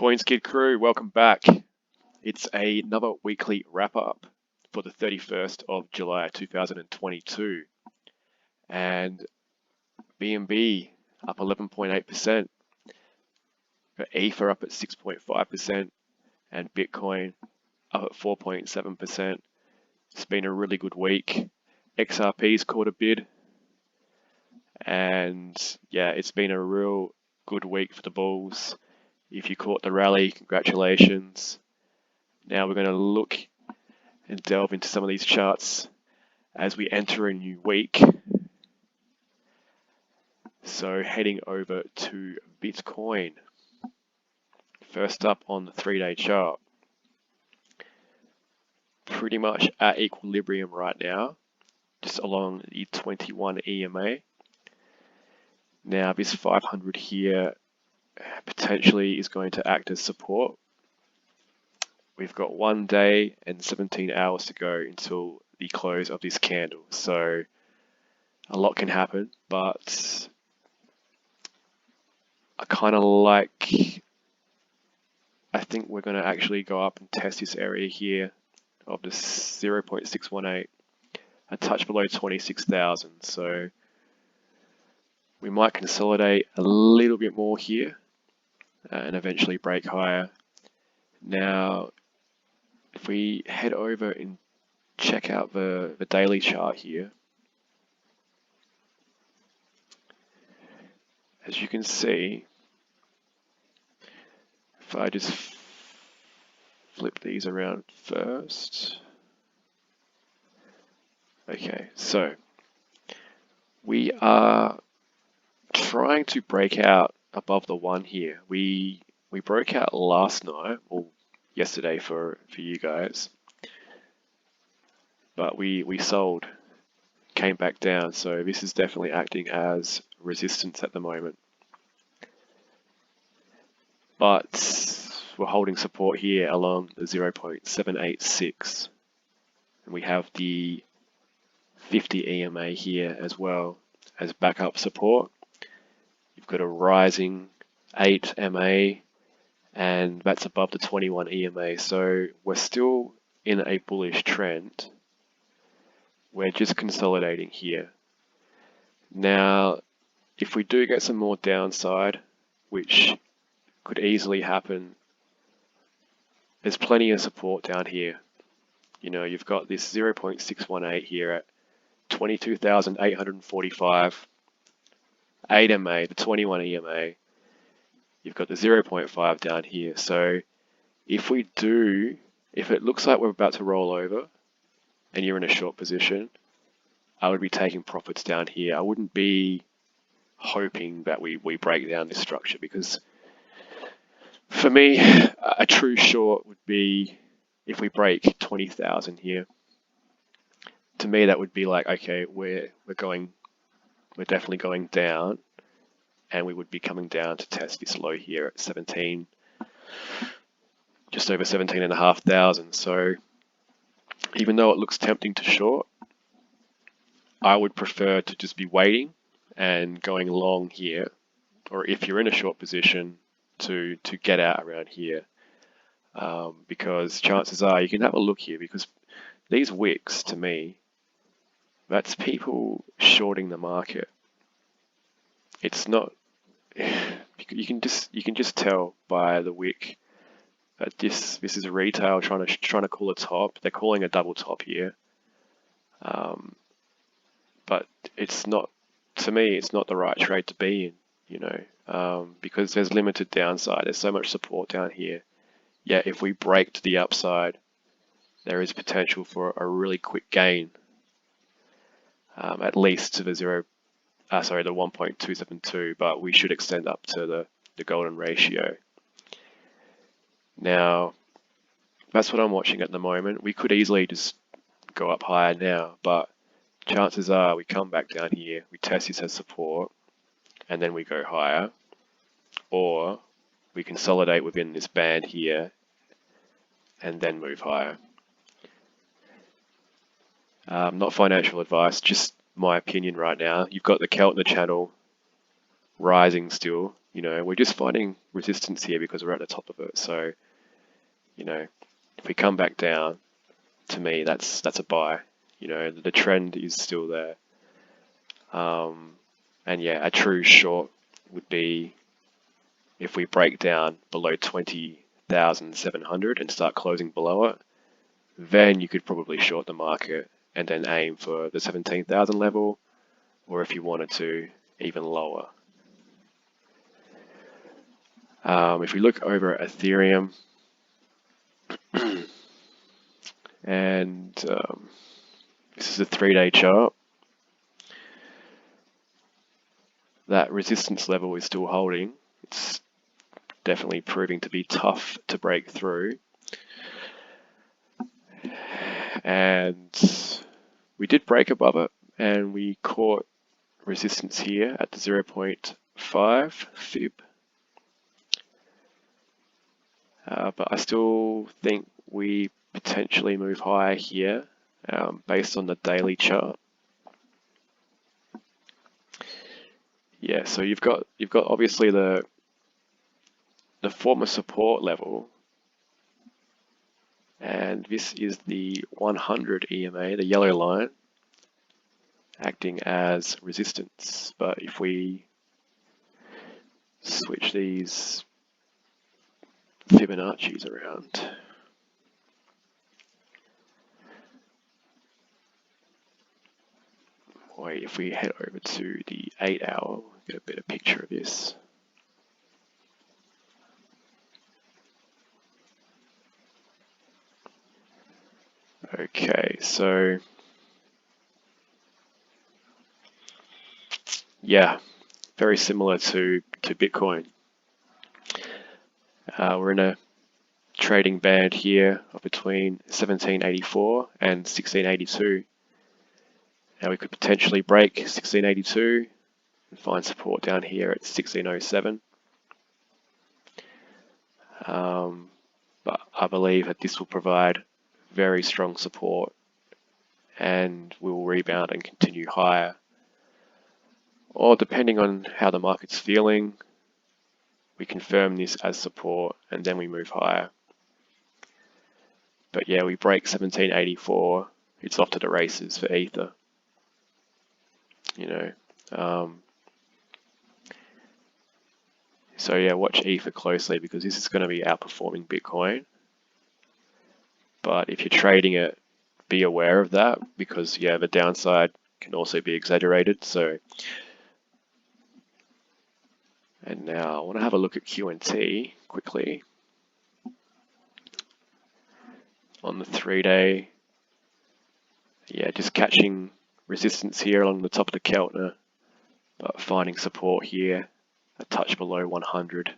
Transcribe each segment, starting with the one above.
CoinSkid crew, welcome back. It's another weekly wrap up for the 31st of July 2022. And BNB up 11.8%, Ether up at 6.5%, and Bitcoin up at 4.7%. It's been a really good week. XRP's caught a bid. And yeah, it's been a real good week for the bulls. If you caught the rally, congratulations. Now we're going to look and delve into some of these charts as we enter a new week. So heading over to Bitcoin. First up on the 3-day chart. Pretty much at equilibrium right now, just along the 21 EMA. Now this 500 here potentially is going to act as support. We've got 1 day and 17 hours to go until the close of this candle. So a lot can happen, but I think we're going to actually go up and test this area here of the 0.618, a touch below 26,000. So we might consolidate a little bit more here and eventually break higher. Now, if we head over and check out the daily chart here, as you can see, if I just flip these around first. Okay, so we are trying to break out above the 1 here. We broke out last night, or yesterday for you guys, but we sold, came back down, so this is definitely acting as resistance at the moment. But we're holding support here along the 0.786, and we have the 50 EMA here as well as backup support. You've got a rising 8 MA, and that's above the 21 EMA. So we're still in a bullish trend. We're just consolidating here. Now, if we do get some more downside, which could easily happen, there's plenty of support down here. You know, you've got this 0.618 here at 22,845, 8 MA, the 21 EMA. You've got the 0.5 down here. So if it looks like we're about to roll over and you're in a short position, I would be taking profits down here. I wouldn't be hoping that we break down this structure, because for me, a true short would be if we break 20,000 here. To me, that would be like, okay, we're definitely going down, and we would be coming down to test this low here at 17, just over 17,500. So even though it looks tempting to short, I would prefer to just be waiting and going long here, or if you're in a short position, to get out around here, because chances are you can have a look here, because these wicks, to me, that's people shorting the market. It's not. You can just tell by the wick that this is retail trying to call a top. They're calling a double top here, but it's not. To me, it's not the right trade to be in. You know, because there's limited downside. There's so much support down here. Yeah, if we break to the upside, there is potential for a really quick gain, at least to the 1.272, but we should extend up to the golden ratio. Now, that's what I'm watching at the moment. We could easily just go up higher now, but chances are we come back down here, we test this as support, and then we go higher, or we consolidate within this band here and then move higher. Not financial advice, just my opinion right now. You've got the Keltner channel rising still, You know, we're just finding resistance here because we're at the top of it. So, you know, if we come back down, to me, that's a buy. You know, the trend is still there. And yeah, a true short would be if we break down below 20,700 and start closing below it, then you could probably short the market and then aim for the 17,000 level, or if you wanted to, even lower. If we look over at Ethereum, and this is a 3-day chart, that resistance level is still holding. It's definitely proving to be tough to break through. And we did break above it, and we caught resistance here at the 0.5 fib. But I still think we potentially move higher here based on the daily chart. Yeah, so you've got obviously the former support level, and this is the 100 EMA, the yellow line, acting as resistance. But if we switch these Fibonacci's around, wait, if we head over to the 8-hour, we'll get a better picture of this. Okay, so yeah, very similar to Bitcoin. We're in a trading band here of between 1784 and 1682. Now we could potentially break 1682 and find support down here at 1607. But I believe that this will provide very strong support and we will rebound and continue higher. Or depending on how the market's feeling, we confirm this as support and then we move higher. But yeah, we break 1784, it's off to the races for Ether. You know, so yeah, watch Ether closely because this is going to be outperforming Bitcoin. But if you're trading it, be aware of that because yeah, the downside can also be exaggerated. So, and now I want to have a look at QNT quickly on the 3-day. Yeah, just catching resistance here along the top of the Keltner, but finding support here, a touch below 100.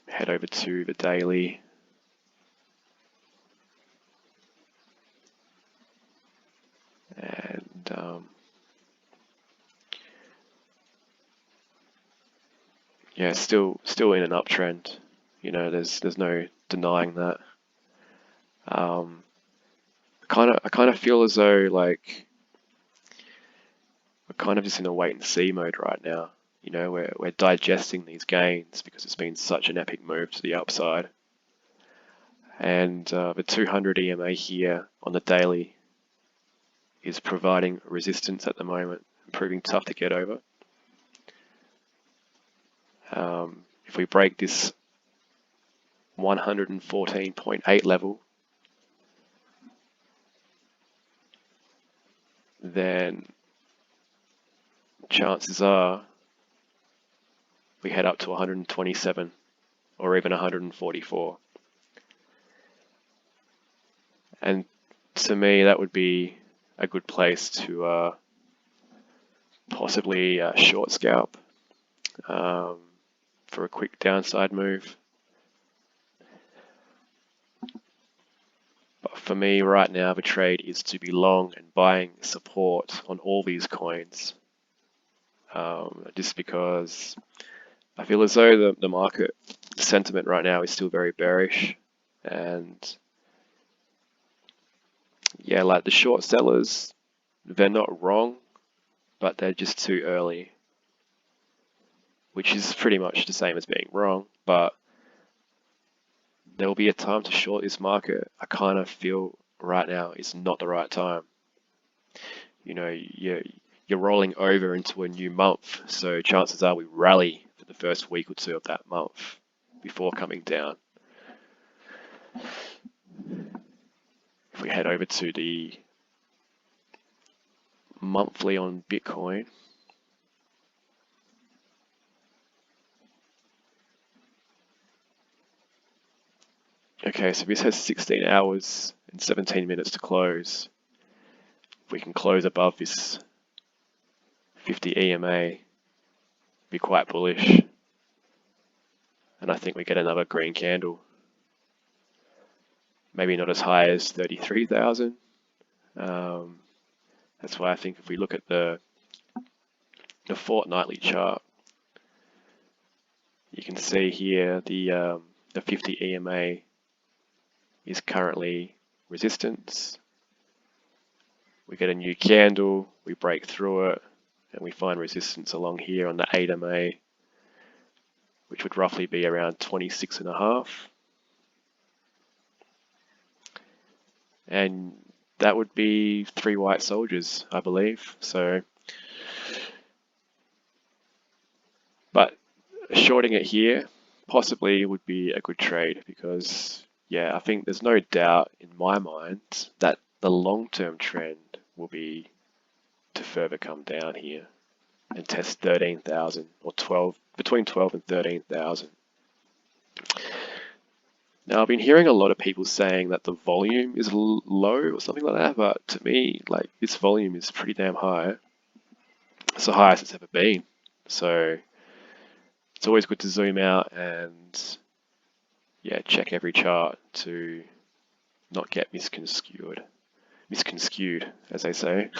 Head over to the daily. And yeah, still in an uptrend. You know, there's no denying that. I kind of feel as though like we're kind of just in a wait and see mode right now. You know, we're digesting these gains because it's been such an epic move to the upside. And the 200 EMA here on the daily is providing resistance at the moment, proving tough to get over. If we break this 114.8 level, then chances are we head up to 127 or even 144. And to me, that would be a good place to possibly short scalp for a quick downside move. But for me right now, the trade is to be long and buying support on all these coins. Just because I feel as though the market sentiment right now is still very bearish. And yeah, like the short sellers, they're not wrong, but they're just too early. which is pretty much the same as being wrong, but there will be a time to short this market. I kind of feel right now is not the right time. You know, you're rolling over into a new month, so chances are we rally for the first week or two of that month before coming down. If we head over to the monthly on Bitcoin, okay, so this has 16 hours and 17 minutes to close. If we can close above this 50 EMA, be quite bullish. And I think we get another green candle. Maybe not as high as 33,000. That's why I think if we look at the fortnightly chart, you can see here the 50 EMA is currently resistance. We get a new candle, we break through it, and we find resistance along here on the 8 MA, which would roughly be around 26.5. And that would be 3 white soldiers, I believe. So, but shorting it here possibly would be a good trade because, yeah, I think there's no doubt in my mind that the long-term trend will be to further come down here and test 13,000 or 12, between 12 and 13,000. Now, I've been hearing a lot of people saying that the volume is low or something like that, but to me, like, this volume is pretty damn high. It's the highest it's ever been. So it's always good to zoom out and, yeah, check every chart to not get misconstrued, as they say.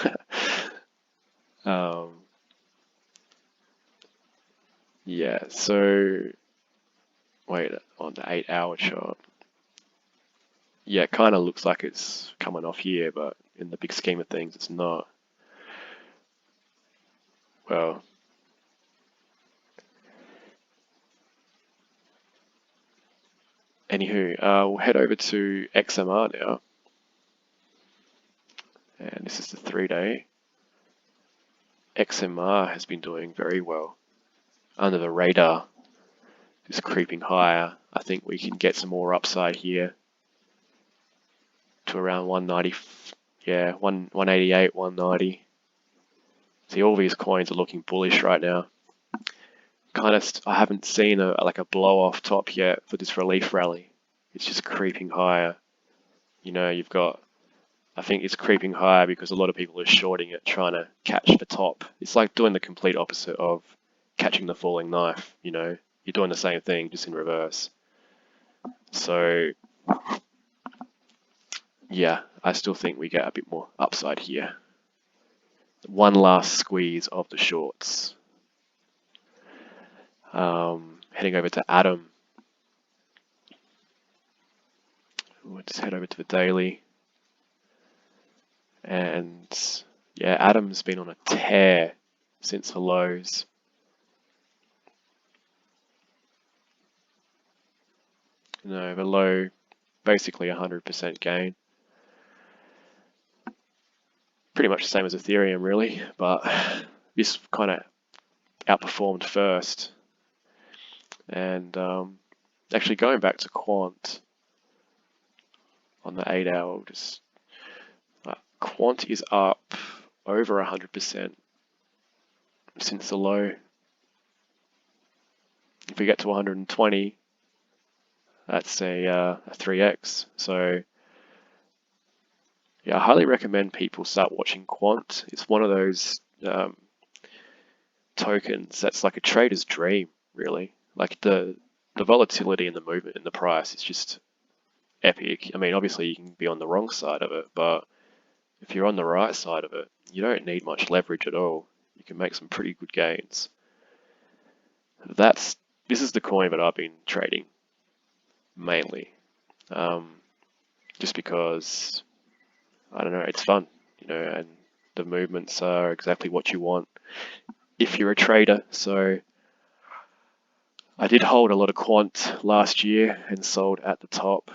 Yeah, so wait, on the 8-hour chart. Yeah, it kind of looks like it's coming off here, but in the big scheme of things, it's not. Well, anywho, we'll head over to XMR now. And this is the 3-day. XMR has been doing very well. Under the radar, just creeping higher. I think we can get some more upside here to around 190, yeah, 188, 190. See, all these coins are looking bullish right now. Kind of, I haven't seen a blow off top yet for this relief rally. It's just creeping higher. You know, you've got, I think it's creeping higher because a lot of people are shorting it, trying to catch the top. It's like doing the complete opposite of catching the falling knife, you know. You're doing the same thing, just in reverse. So, yeah, I still think we get a bit more upside here. One last squeeze of the shorts. Heading over to Atom. We'll just head over to the daily. And yeah, Atom's been on a tear since the lows. You know, the low, basically 100% gain. Pretty much the same as Ethereum, really, but this kind of outperformed first. And actually going back to Quant on the 8-hour, just Quant is up over 100% since the low. If we get to 120, that's a 3x. So yeah, I highly recommend people start watching Quant. It's one of those tokens that's like a trader's dream, really. Like the volatility and the movement in the price is just epic. I mean, obviously you can be on the wrong side of it, but if you're on the right side of it, you don't need much leverage at all. You can make some pretty good gains. This is the coin that I've been trading mainly, just because, I don't know, it's fun, you know, and the movements are exactly what you want if you're a trader. So I did hold a lot of quant last year and sold at the top.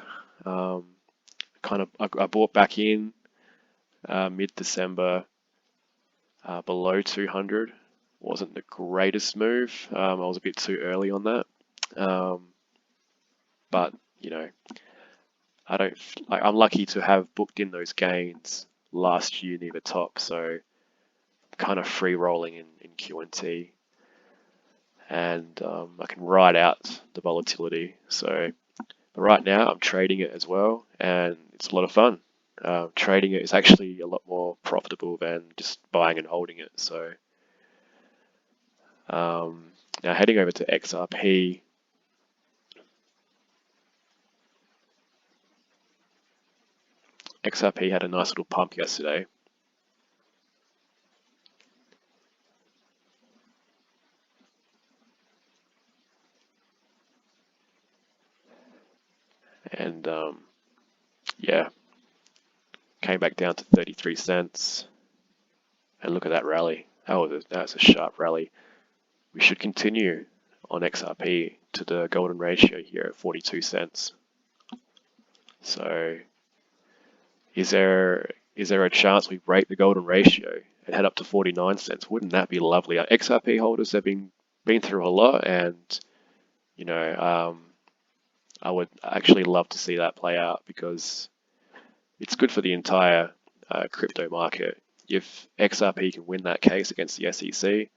I bought back in mid-December below 200. Wasn't the greatest move. I was a bit too early on that. But you know, I'm lucky to have booked in those gains last year near the top, so I'm kind of free rolling in QNT, and I can ride out the volatility. So, but right now I'm trading it as well, and it's a lot of fun. Trading it is actually a lot more profitable than just buying and holding it. So now heading over to XRP. XRP had a nice little pump yesterday. And yeah, came back down to 33 cents. And look at that rally. That's a sharp rally. We should continue on XRP to the golden ratio here at 42 cents. So is there a chance we break the golden ratio and head up to 49 cents? Wouldn't that be lovely? Our XRP holders have been through a lot, and you know, I would actually love to see that play out because it's good for the entire crypto market. If XRP can win that case against the SEC,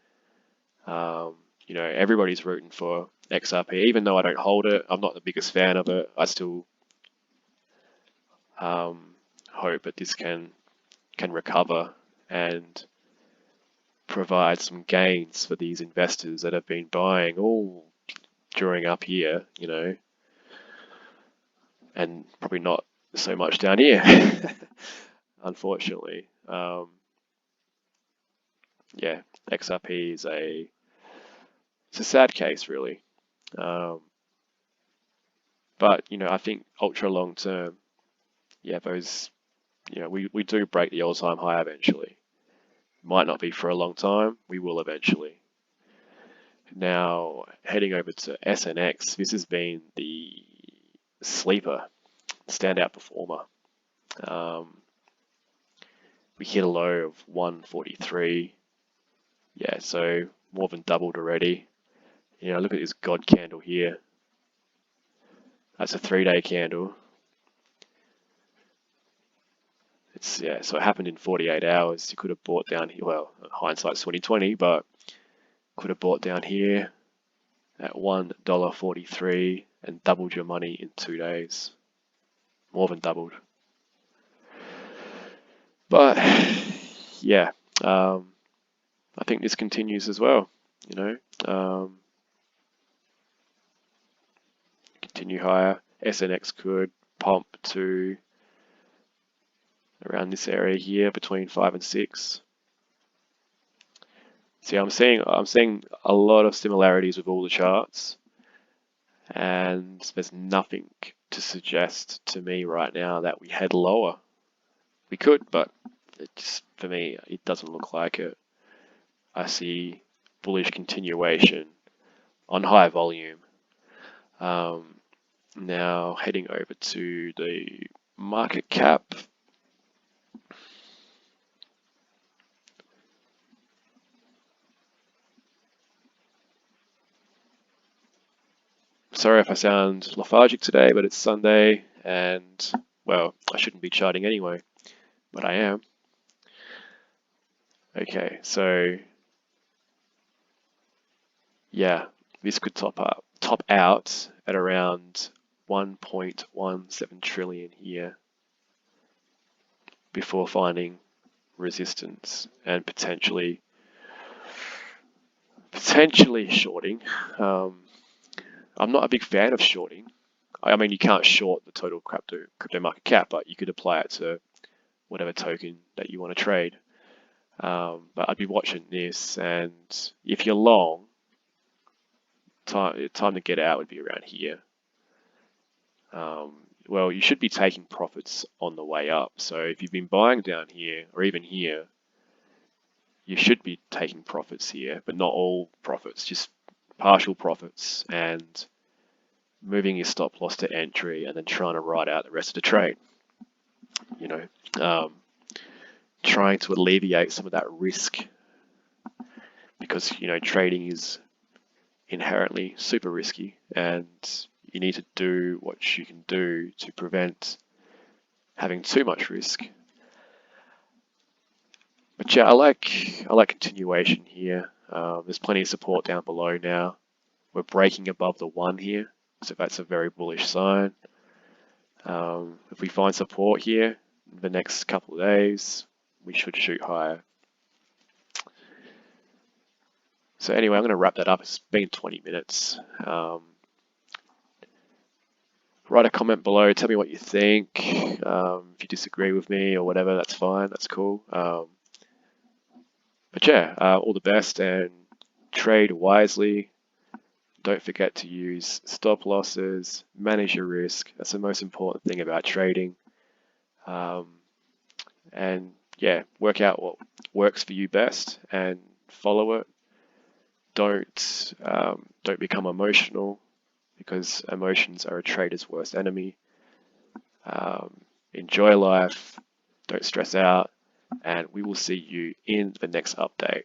you know, everybody's rooting for XRP. Even though I don't hold it, I'm not the biggest fan of it. I still hope that this can recover and provide some gains for these investors that have been buying all during up here, you know, and probably not so much down here, unfortunately. Yeah, XRP is it's a sad case, really. But you know, I think ultra long term, yeah, those, you know, we do break the all-time high eventually. Might not be for a long time, we will eventually. Now, heading over to SNX, this has been the sleeper, standout performer. We hit a low of 143. Yeah, so more than doubled already. You know, look at this God candle here. That's a 3-day candle. Yeah, so it happened in 48 hours. You could have bought down here. Well, hindsight's 2020, but could have bought down here at $1.43 and doubled your money in 2 days. More than doubled. But yeah, I think this continues as well. You know, continue higher. SNX could pump to around this area here between 5 and 6. See, I'm seeing a lot of similarities with all the charts, and there's nothing to suggest to me right now that we head lower. We could, but it just, for me, it doesn't look like it. I see bullish continuation on high volume. Now heading over to the market cap. Sorry if I sound lethargic today, but it's Sunday and, well, I shouldn't be charting anyway, but I am. Okay, so yeah, this could top out at around 1.17 trillion here before finding resistance and potentially shorting. I'm not a big fan of shorting. I mean, you can't short the total crypto market cap, but you could apply it to whatever token that you want to trade. But I'd be watching this, and if you're long, time to get out would be around here. Well, you should be taking profits on the way up. So if you've been buying down here or even here, you should be taking profits here, but not all profits, just partial profits and moving your stop loss to entry and then trying to ride out the rest of the trade. You know, trying to alleviate some of that risk, because trading is inherently super risky, and you need to do what you can do to prevent having too much risk. But yeah, I like continuation here. There's plenty of support down below now. We're breaking above the 1 here, so that's a very bullish sign. If we find support here in the next couple of days, we should shoot higher. So anyway, I'm going to wrap that up. It's been 20 minutes. Write a comment below. Tell me what you think. If you disagree with me or whatever, that's fine. That's cool. But yeah, all the best and trade wisely. Don't forget to use stop losses, manage your risk. That's the most important thing about trading. And yeah, work out what works for you best and follow it. Don't become emotional, because emotions are a trader's worst enemy. Enjoy life, don't stress out, and we will see you in the next update.